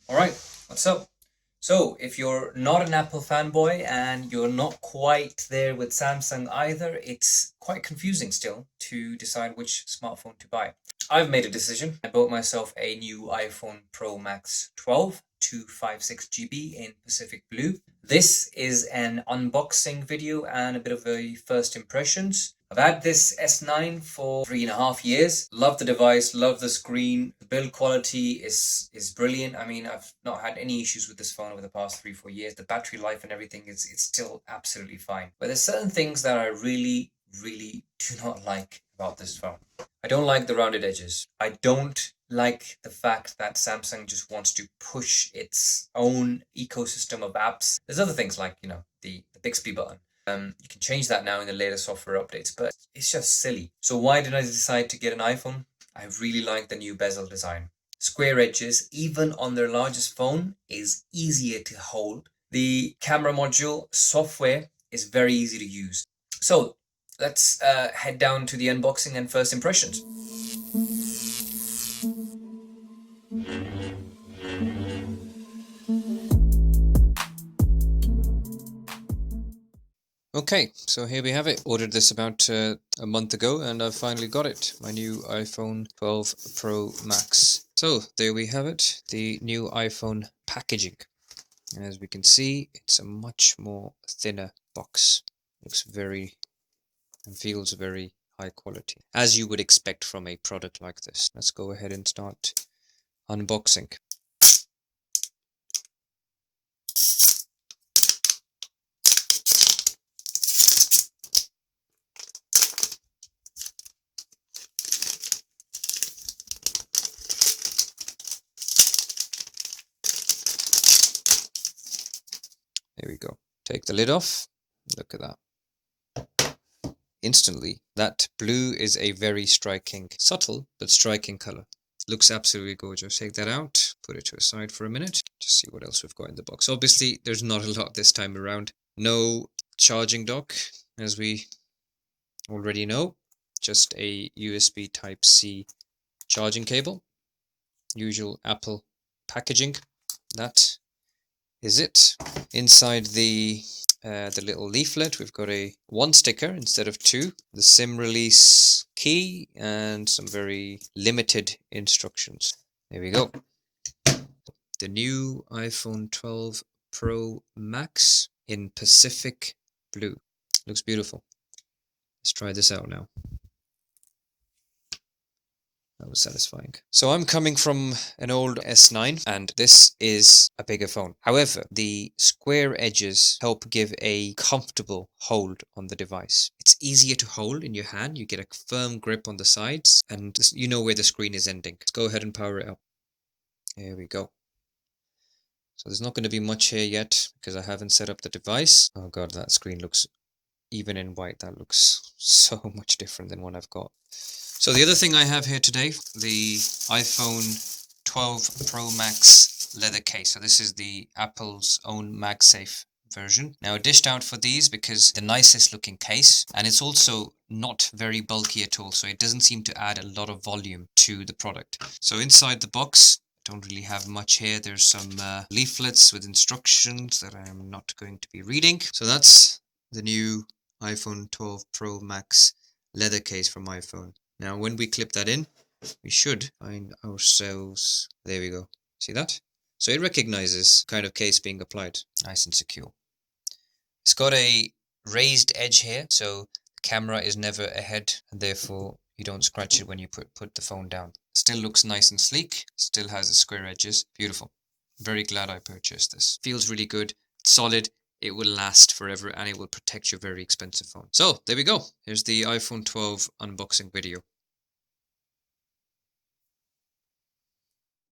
Alright, what's up? So, if you're not an Apple fanboy and you're not quite there with Samsung either, it's quite confusing still to decide which smartphone to buy. I've made a decision. I bought myself a new iPhone Pro Max 12 256 GB in Pacific Blue. This is an unboxing video and a bit of a first impressions. I've had this S9 for 3.5 years. Love the device, love the screen. The build quality is brilliant. I mean, I've not had any issues with this phone over the past 3-4 years. The battery life and everything is it's still absolutely fine. But there's certain things that I really do not like about this phone. I don't like the rounded edges. I don't like the fact that Samsung just wants to push its own ecosystem of apps. There's other things like, the Bixby button. You can change that now in the later software updates, but it's just silly. So why did I decide to get an iPhone? I really like the new bezel design. Square edges, even on their largest phone, is easier to hold. The camera module software is very easy to use. So let's head down to the unboxing and first impressions. Okay, so here we have it. Ordered this about a month ago and I've finally got it. My new iPhone 12 Pro Max. So there we have it, the new iPhone packaging. And as we can see, it's a much more thinner box. Looks very and feels very high quality, as you would expect from a product like this. Let's go ahead and start unboxing. There we go. Take the lid off. Look at that. Instantly, that blue is a very striking, subtle but striking color. Looks absolutely gorgeous. Take that out, put it to a side for a minute. Just see what else we've got in the box. Obviously, there's not a lot this time around. No charging dock, as we already know. Just a USB Type-C charging cable. Usual Apple packaging. That is it. Inside the little leaflet, we've got one sticker instead of two, the SIM release key, and some very limited instructions. There we go. The new iPhone 12 Pro Max in Pacific Blue. Looks beautiful. Let's try this out now. That was satisfying. So I'm coming from an old S9 and this is a bigger phone. However, the square edges help give a comfortable hold on the device. It's easier to hold in your hand. You get a firm grip on the sides and you know where the screen is ending. Let's go ahead and power it up. There we go. So there's not going to be much here yet because I haven't set up the device. Oh god, that screen looks, even in white, that looks so much different than what I've got. So the other thing I have here today, the iPhone 12 Pro Max leather case. So this is the Apple's own MagSafe version. Now I dished out for these because the nicest looking case, and it's also not very bulky at all, so it doesn't seem to add a lot of volume to the product. So inside the box, don't really have much here. There's some leaflets with instructions that I'm not going to be reading. So that's the new iPhone 12 Pro Max leather case from iPhone. Now when we clip that in, we should find ourselves, there we go, see that? So it recognizes kind of case being applied, nice and secure. It's got a raised edge here, so the camera is never ahead and therefore you don't scratch it when you put the phone down. Still looks nice and sleek, still has the square edges, beautiful. Very glad I purchased this. Feels really good, solid. It will last forever and it will protect your very expensive phone. So there we go. Here's the iPhone 12 unboxing video.